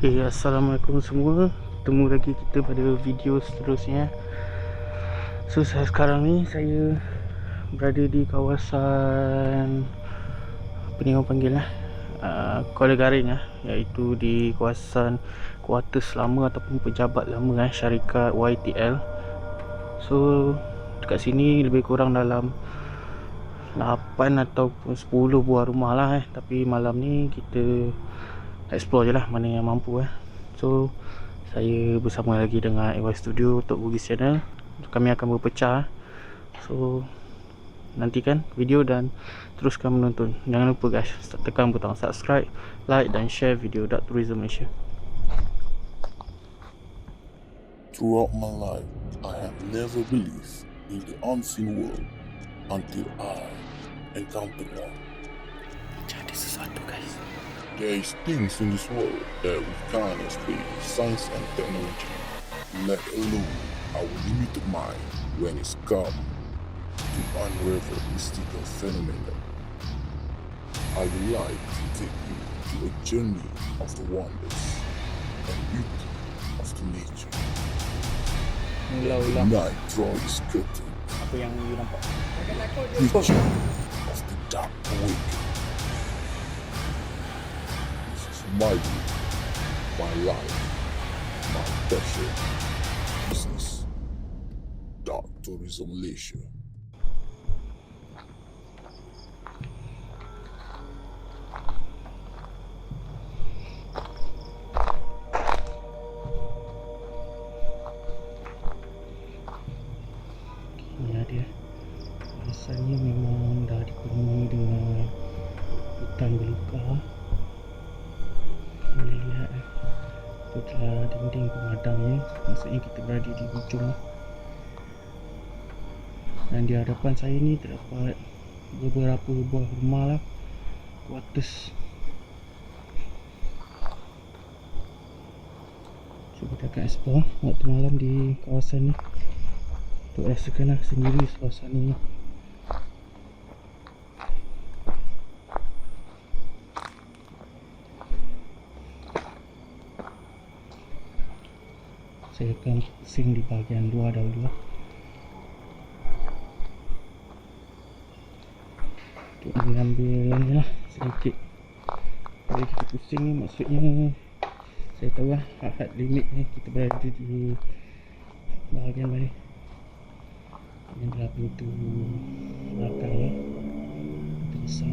Okay, Assalamualaikum semua. Ketemu lagi kita pada video seterusnya. So sekarang ni saya berada di kawasan, apa ni orang panggil lah, Kuala Garing lah, iaitu di kawasan kuartus lama ataupun pejabat lama syarikat YTL. So dekat sini lebih kurang dalam 8 ataupun 10 buah rumah lah Tapi malam ni kita explore je lah mana yang mampu So saya bersama lagi dengan AY Studio untuk Bugis Channel. Kami akan berpecah. So nantikan video dan teruskan menonton. Jangan lupa guys, tekan butang subscribe, like dan share video Dark Tourism Malaysia. Throughout my life, I have never believed in the unseen world until I encountered one. Jadi sesuatu guys. There is things in this world that we can't explain with science and technology, let alone our limited mind when it's come to unravel mystical phenomena. I would like to take you to a journey of the wonders and beauty of the nature. Ulang-ulang Night draw this curtain, apa yang you nampak. picture of the dark awakening. My view, my life, my passion, business, Dark Tourism Malaysia. Ini dia. Rasanya memang dah dipenuhi dengan hutan belukar. Boleh lihat itu telah dinding pemadam ni. Maksudnya kita berada di hujung. Dan di hadapan saya ni terdapat beberapa buah rumah lah, kuartus. So kita akan explore waktu malam di kawasan ni untuk rasakan sendiri suasana ni. Saya akan pusing di bahagian luar dahulu lah, untuk mengambil ni lah sedikit. Kalau kita pusing ni maksudnya saya tahu lah had limit ni kita berada di bahagian mana. Ini adalah pintu belakang ya, pintu besar.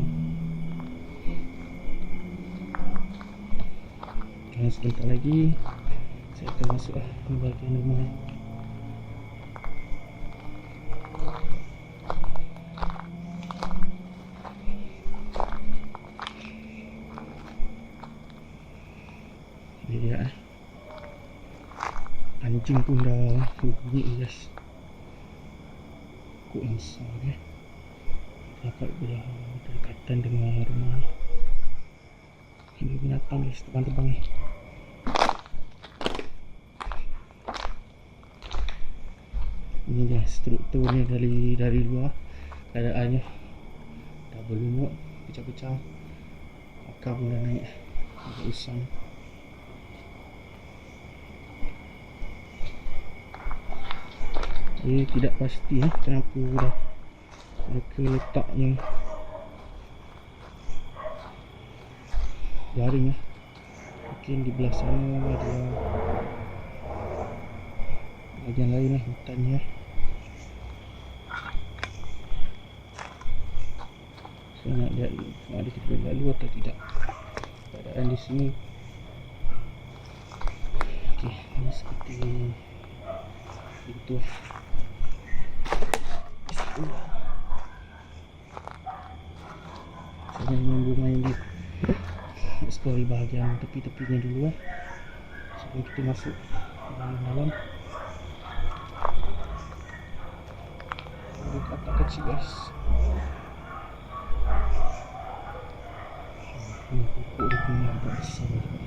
Dan sebentar lagi saya akan masuk lah ke bahagian rumah ni. Ini dia anjing pun dah berbunyi guys. Kok yang besar dia dapat berdekatan dengan rumah ni. Ini binatang guys, terbang-terbang ni. Ini dia struktur ni dari luar. Keadaannya dah berlumut, pecah-pecah. Akar pun dah naik, agak usang. Saya tidak pasti kenapa dah mereka letaknya garing Mungkin di belah sana ada bahagian lain lah hutannya. Saya nak lihat ada kita boleh lalu atau tidak keadaan di sini. Okey, ini seperti pintu. Saya ingin bermain di explore bahagian tepi-tepinya dulu sebelum kita masuk ke dalam. Ada katak kecil guys. Ini pokok dia punya agak besar juga.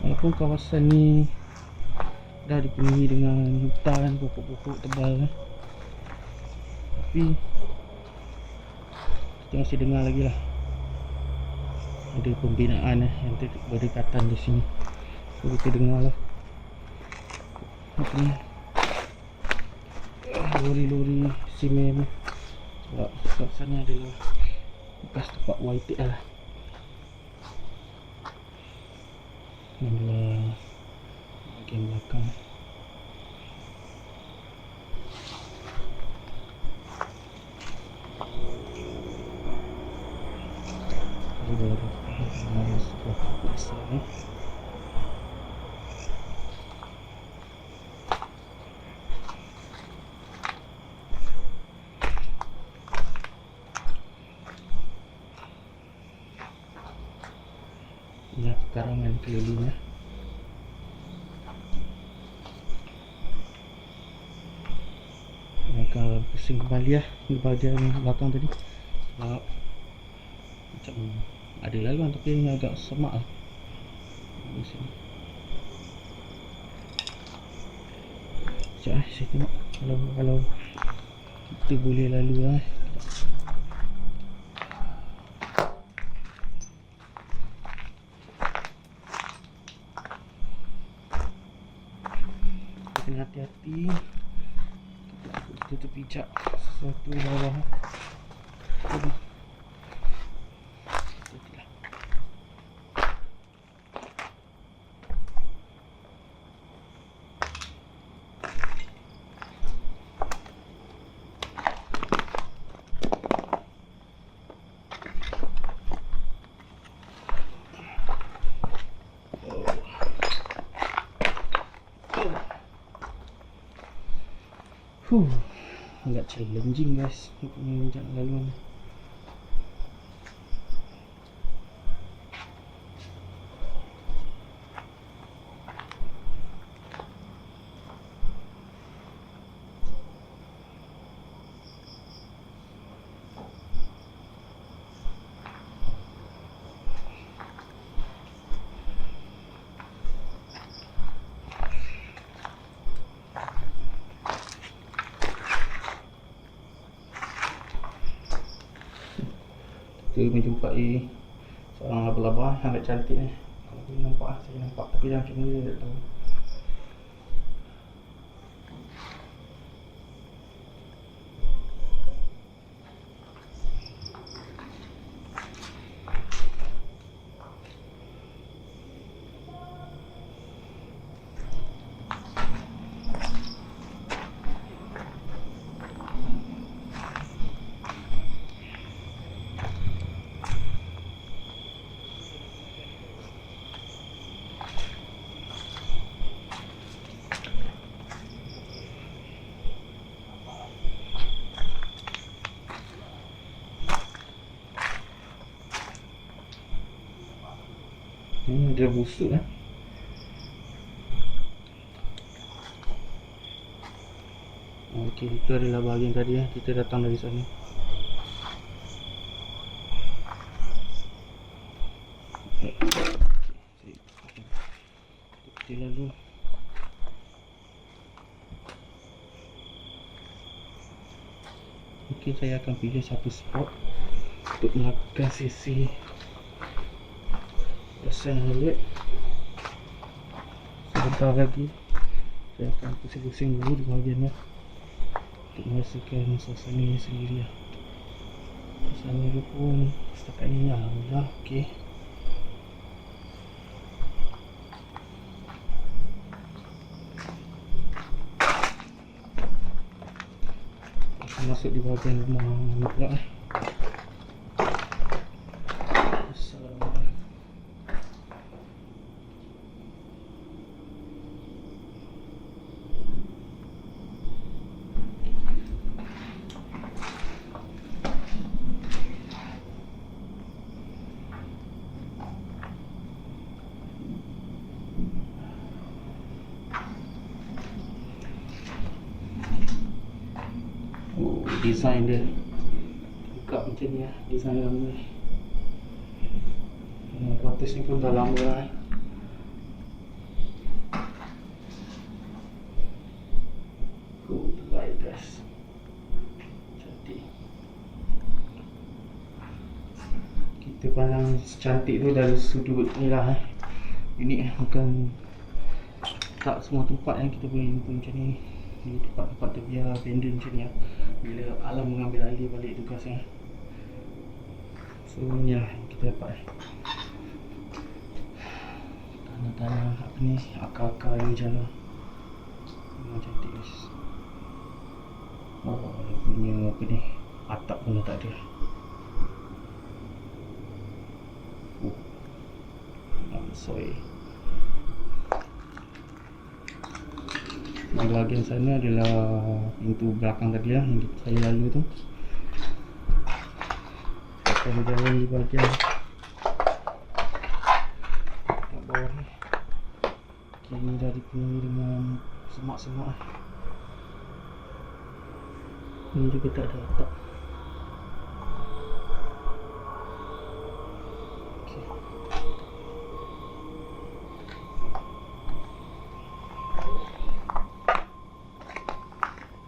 Walaupun kawasan ni dah dipenuhi dengan hutan, pokok-pokok tebal tapi kita masih dengar lagi lah ada pembinaan yang berdekatan di sini. So kita dengar lah apa ni, lori-lori simen. Sebab kat sana adalah bekas tempat YTL lah. Ini adalah bahagian belakang. Ya, karangan kelilingnya. Mereka pusing kembali lah di bahagian belakang tadi. Sebab macam ada laluan tapi ini agak semak lah di sini. Sekejap saya tengok kalau kita boleh lalu lah. Kena hati-hati, kita terpijak sesuatu di bawah. Agak challenging guys ni punya jalan laluan. Kita menjumpai seorang laba-laba yang sangat cantik ni. Kalau boleh nampak, saya nampak tapi yang macam ni saya tak tahu. Dia busuk lah. Okey, itu adalah bahagian tadi kita datang dari sana. Kita lalu. Mungkin saya akan pilih satu spot untuk melakukan sesi pasang alat. Sebentar lagi saya akan pusing-pusing dulu di bahagian ni untuk merasakan suasana sendiri lah. Suasana dia pun setakat ni alhamdulillah okey. Kita masuk di bahagian rumah ni pula design dia buka macam ni lah, design lama ni. Batas ni pun dah lama lah. Good light guys, cantik. Kita pandang secantik tu dari sudut ni lah. Ini bukan tak semua tempat yang kita boleh jumpa macam ni. Di tempat-tempat terbiar abandon macam ni lah. Bila alam mengambil alih balik tugasnya. So ni lah yang kita dapat. Tanah-tanah apa ni, akar-akar yang jalan. Memang cantik guys. Oh, dia punya apa ni, atap pun dah tak ada. Oh, soy. Di bahagian sana adalah pintu belakang tadi lah yang saya lalu tu. Akan jalan di bahagian kat bawah ni. Kini dah dipenuhi dengan semak-semak. Ini juga tak ada atap. Okay.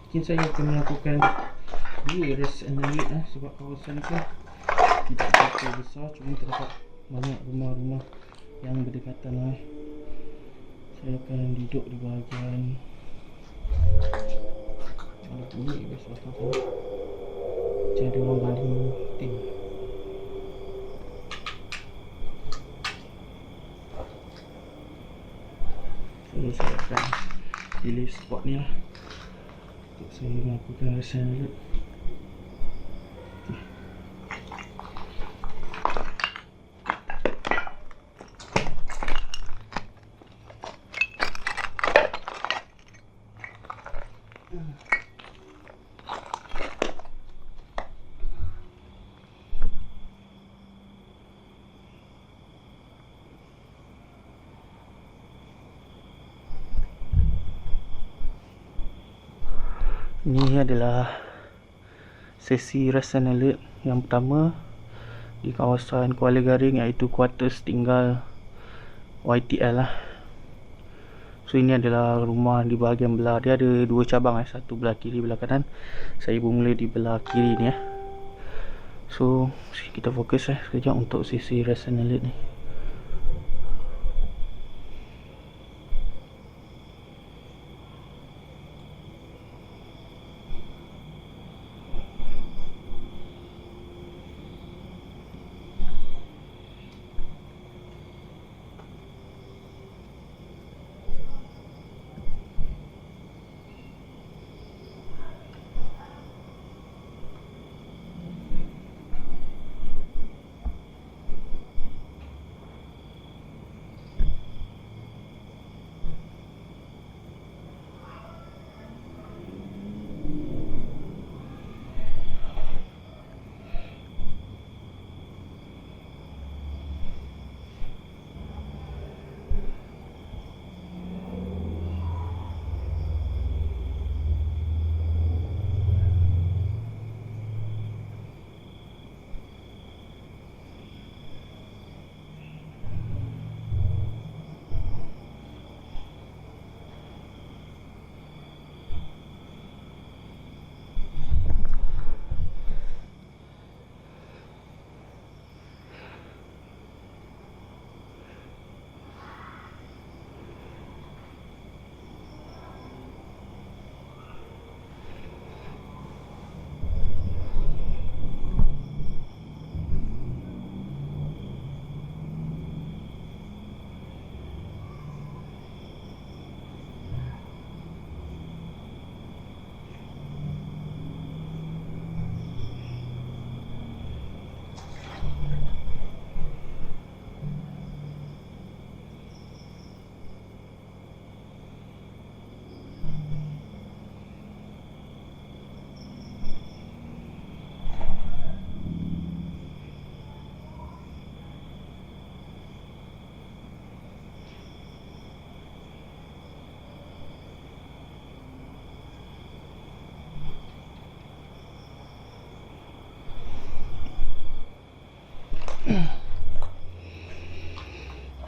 Mungkin saya akan melakukan rest and limit sebab kawasan ni tidak terlalu besar, cuma terdapat banyak rumah-rumah yang berdekatan lah. Saya akan duduk di bahagian ada bunyi guys belakang sana. Macam ada orang baling ting. So saya akan pilih spot ni lah untuk saya melakukan rest and limit. Ini adalah sesi rest and alert yang pertama di kawasan Kuala Garing, iaitu kuartus tinggal YTL lah. So ini adalah rumah di bahagian belah. Dia ada dua cabang satu belah kiri, belah kanan. Saya bermula di belah kiri ni So kita fokus sekejap untuk sesi rest and alert ni.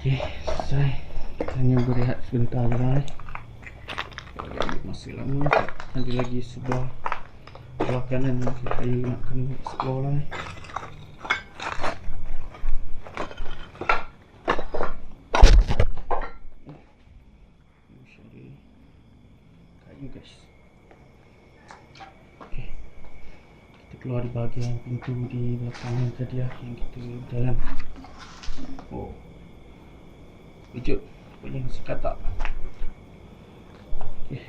Okey, selesai. Hanya berehat sebentar lah. Agak ambil masa lama. Ada lagi sebelah bawah kanan yang saya nak kena explore lah. keluar di bahagian pintu di belakang tadi lah yang kita berjalan. Oh, kejut, banyak sekat tak. Okay.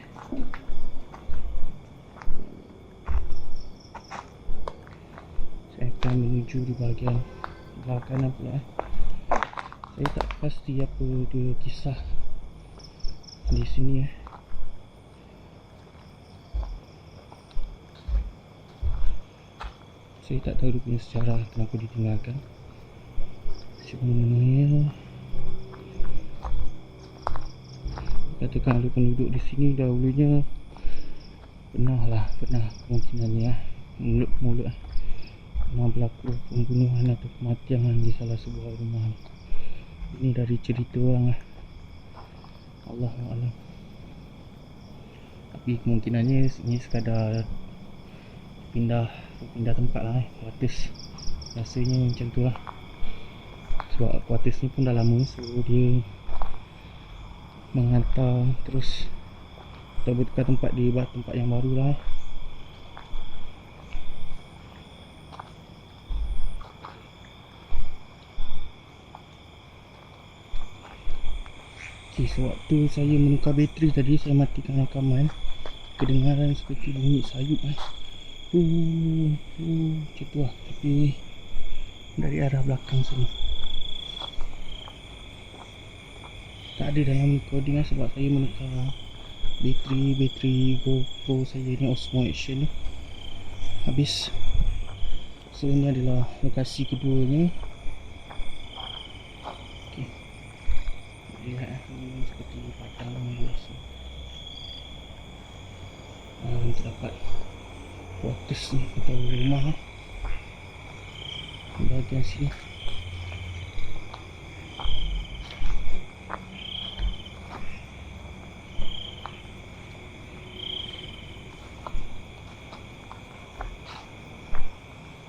Saya akan menuju di bahagian belah kanan pula. Saya tak pasti apa dia kisah di sini. Saya tak tahu dia punya sejarah kenapa ditinggalkan. Sebenarnya katakan ada penduduk di sini dahulunya pernah kemungkinannya mulut pernah berlaku pembunuhan atau kematian di salah sebuah rumah. Ini dari cerita orang lah. Allahu'alam. Tapi kemungkinannya ini sekadar pindah tempat lah, kuartus. Rasanya macam tu lah. Sebab kuartus ni pun dah lama, so dia menghantar terus atau bertukar tempat di tempat yang baru lah. Okay, sewaktu saya menukar bateri tadi, saya matikan rakaman. Kedengaran seperti bunyi sayup macam tu lah, tapi dari arah belakang sini. Tak ada dalam recording lah sebab saya menukar bateri GoPro saya ni, Osmo Action ni habis. So ni adalah lokasi keduanya. Okay, lihat ni seperti padang biasa. Terdapat kuartus ni atau rumah di bahagian sini.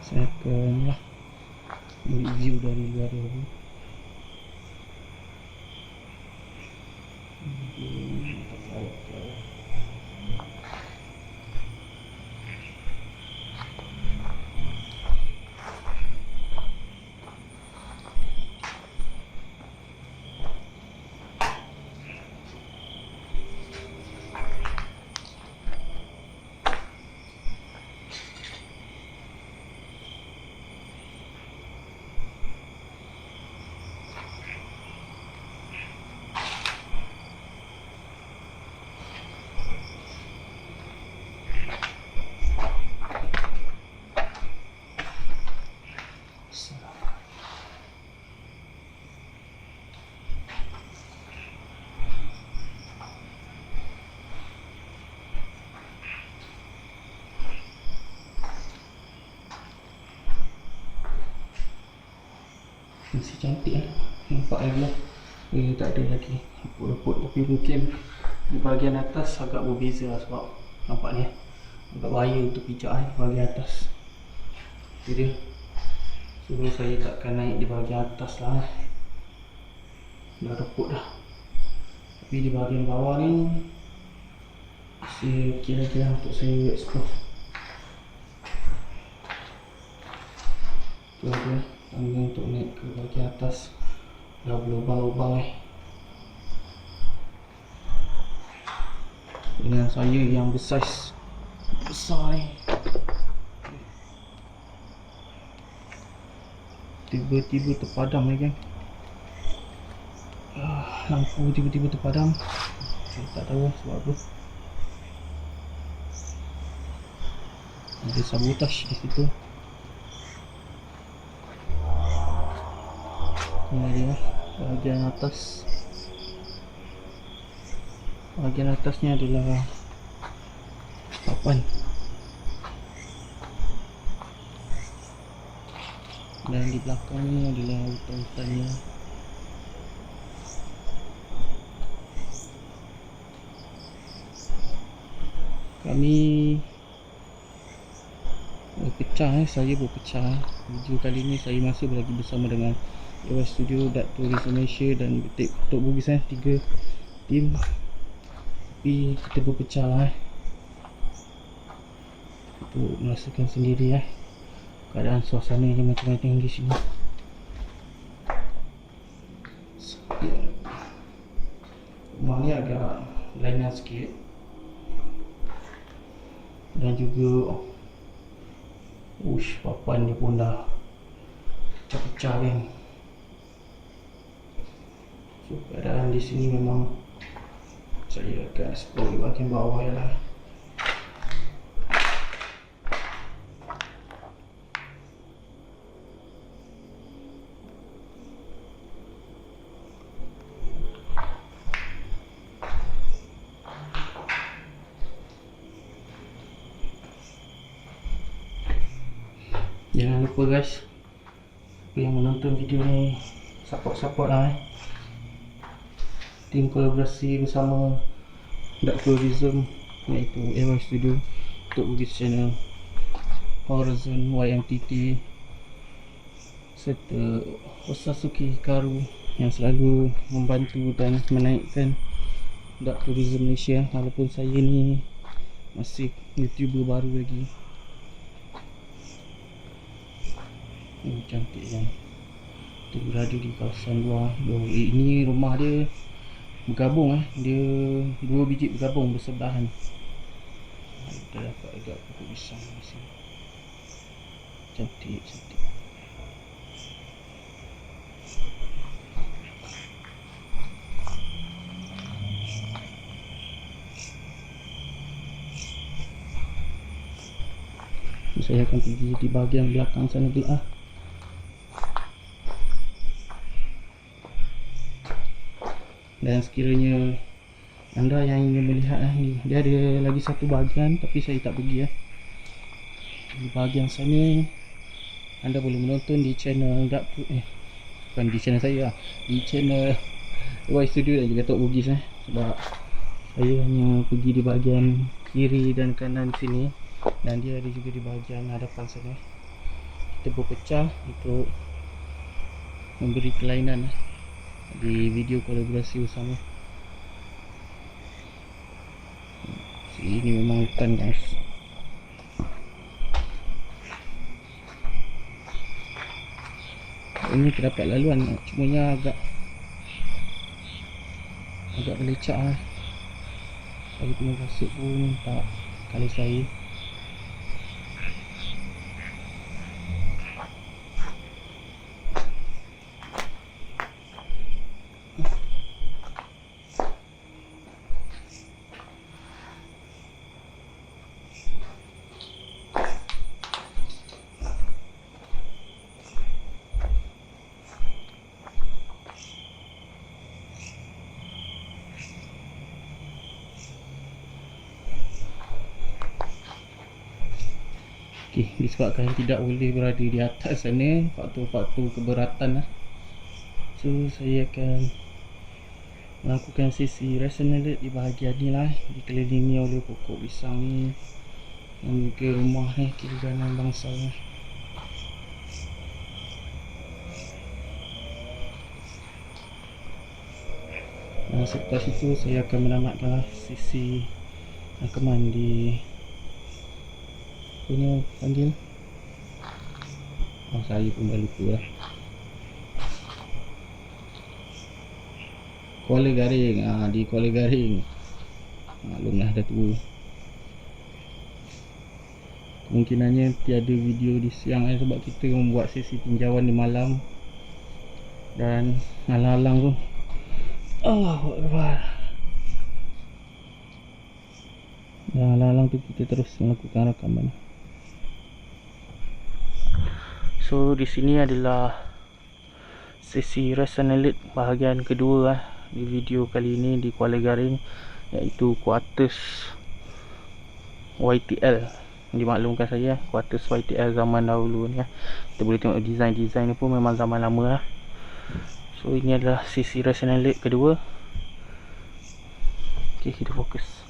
Saya akan beri view dari luar dulu. Masih cantik lah, nampak lah. Tak ada lagi reput-reput, tapi mungkin di bahagian atas agak berbeza lah sebab nampaknya agak bahaya untuk pijak di bahagian atas. Jadi so saya takkan naik di bahagian atas lah, dah reput dah. Tapi di bahagian bawah ni masih kira-kira untuk saya explore. Tu dia tangga untuk naik ke bahagian atas, dah berlubang-lubang dengan saya yang besar ni. Tiba-tiba terpadam kan. Lampu tiba-tiba terpadam. Saya tak tahu sebab apa. Ada sabotage di situ. Ini dia bahagian atas. Bahagian atasnya adalah papan. Dan di belakang ni adalah hutan-hutannya. Kami berpecah, saya berpecah. Video kali ni saya masih lagi bersama dengan AY Studio, Dato' Rizal Malaysia dan Tok Bugis 3 tim. Tapi kita berpecah lah. untuk merasakan sendiri keadaan suasananya macam mana di sini. Rumah ni agak lainan sikit, dan juga papan dia pun dah pecah-pecah kan. So keadaan di sini memang saya akan explore di bahagian bawah lah. Jangan lupa guys, siapa yang menonton video ni, support lah tim kolaborasi bersama Dark Tourism, iaitu AY Studio, untuk bagi channel Horizon YMTT serta Osasuke Hikaru yang selalu membantu dan menaikkan Dark Tourism Malaysia. Walaupun saya ni masih YouTuber baru lagi. Cantik kan. Kita berada di kawasan luar. Ini rumah dia bergabung dia 2 biji bergabung bersebelahan. Kita dapat agak pokok pisang di sini. Cantik. Saya akan pergi di bahagian belakang sana pula. Dan sekiranya anda yang ingin melihat dia ada lagi satu bahagian, tapi saya tak pergi di bahagian sana. Anda boleh menonton di channel bukan di channel saya di channel AY Studio dan juga Tok Bugis sebab saya hanya pergi di bahagian kiri dan kanan sini, dan dia ada juga di bahagian hadapan sana. Kita berpecah untuk memberi kelainan di video kolaborasi bersama. Ini memang hutan guys. Ini terdapat laluan, cumanya agak melecak Saya punya kasut pun tak kali saya. Disebabkan tidak boleh berada di atas sana, faktor-faktor keberatan so saya akan melakukan sesi rest and alert di bahagian ni dikelilingi oleh pokok pisang ni dan juga rumah kiri kanan bangsa dan selepas itu saya akan menamatkan sesi rakaman di punya panggil. Saya pun dah lupa Kuala Garing. Di Kuala Garing maklumlah dah tua. Kemungkinannya tiada video di siang sebab kita membuat sesi tinjauan di malam, dan halang-halang tu Allahu Akbar. Dan halang-halang tu kita terus melakukan rakaman. So di sini adalah sesi rest and alert bahagian kedua di video kali ini di Kuala Garing, iaitu quarters YTL. Dimaklumkan saya quarters YTL zaman dahulu ni Kita boleh tengok design ni pun memang zaman lama So ini adalah sesi rest and alert kedua. Okay, kita fokus.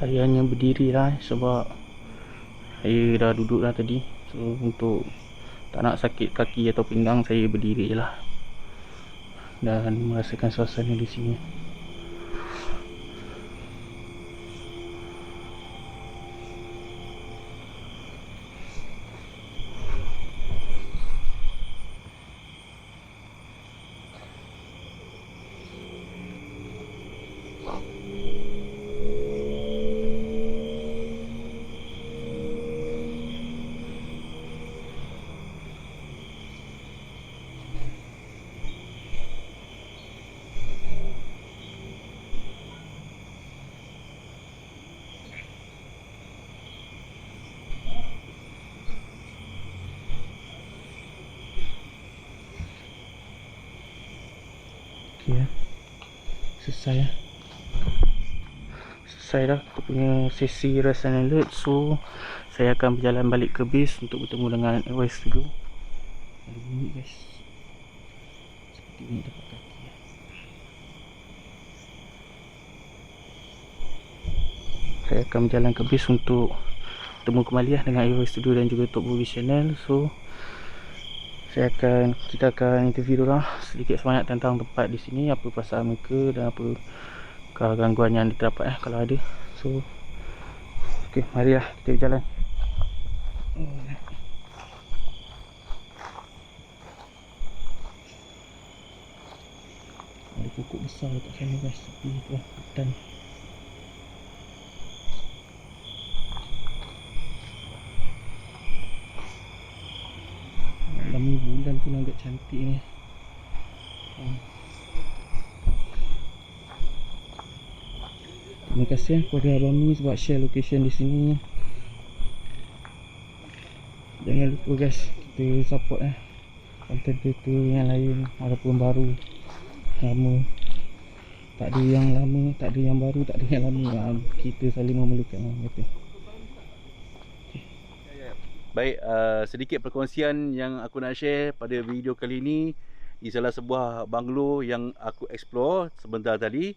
Saya hanya berdiri lah sebab saya dah duduk lah tadi. So untuk tak nak sakit kaki atau pinggang, saya berdiri je lah dan merasakan suasana di sini. Okay, selesai lah. Selesai dah kita punya sesi rest and alert. So saya akan berjalan balik ke base untuk bertemu dengan AY Studio. Ada bunyi guys, seperti bunyi tapak kaki. Saya akan berjalan ke base untuk bertemu kembali lah dengan AY Studio dan juga Top Movie Channel. So kita akan interview orang sedikit sebanyak tentang tempat di sini, apa perasaan mereka dan apa gangguan yang terdapat kalau ada. So okey, marilah kita berjalan. Ada pokok besar dekat sana guys, tapi itu lah hutan. Malam ni bulan pun agak cantik ni. Terima kasih kepada Abang Mi sebab share location di sini. Jangan lupa guys, kita support content creator yang lain, walaupun baru, lama. Tak ada yang lama, tak ada yang baru, tak ada yang lama. Kita saling memerlukan orang kata. Baik, sedikit perkongsian yang aku nak share pada video kali ini. Di salah sebuah banglo yang aku explore sebentar tadi,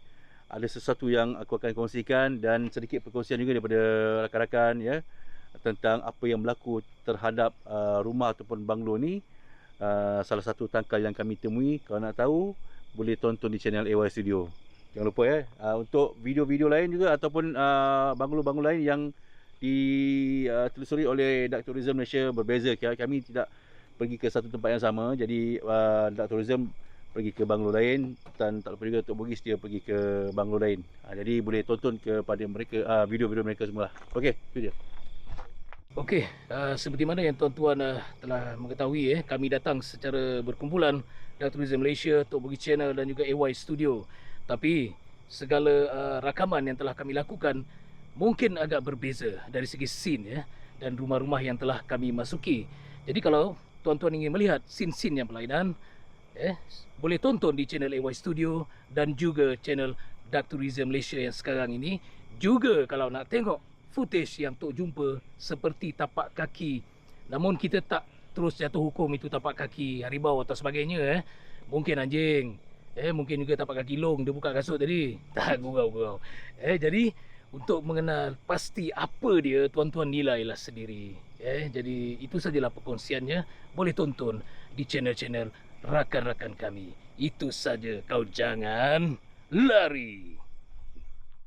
ada sesuatu yang aku akan kongsikan dan sedikit perkongsian juga daripada rakan-rakan ya, tentang apa yang berlaku terhadap rumah ataupun banglo ni. Salah satu tangkal yang kami temui. Kalau nak tahu, boleh tonton di channel AY Studio. Jangan lupa untuk video-video lain juga ataupun banglo-banglo lain yang ditelusuri oleh Dark Tourism Malaysia berbeza. Kami tidak pergi ke satu tempat yang sama. Jadi Dark Tourism pergi ke banglo lain dan tak lupa juga untuk Bugis dia pergi ke banglo lain. Jadi boleh tonton kepada mereka video-video mereka semua lah. Okey, itu dia. Okey, seperti mana yang tuan-tuan telah mengetahui, kami datang secara berkumpulan Dark Tourism Malaysia, Tok Bugis Channel dan juga AY Studio. Tapi segala rakaman yang telah kami lakukan mungkin agak berbeza dari segi scene dan rumah-rumah yang telah kami masuki. Jadi kalau tuan-tuan ingin melihat scene-scene yang berlainan, boleh tonton di channel AY Studio dan juga channel Dark Tourism Malaysia yang sekarang ini. Juga kalau nak tengok footage yang Tok jumpa seperti tapak kaki, namun kita tak terus jatuh hukum itu tapak kaki harimau atau sebagainya. Mungkin anjing, mungkin juga tapak kaki long, dia buka kasut tadi. Tak gurau-gurau. Jadi untuk mengenal pasti apa dia, tuan-tuan nilailah sendiri. Jadi itu sajalah perkongsiannya. Boleh tonton di channel-channel rakan-rakan kami. Itu saja, kau jangan lari.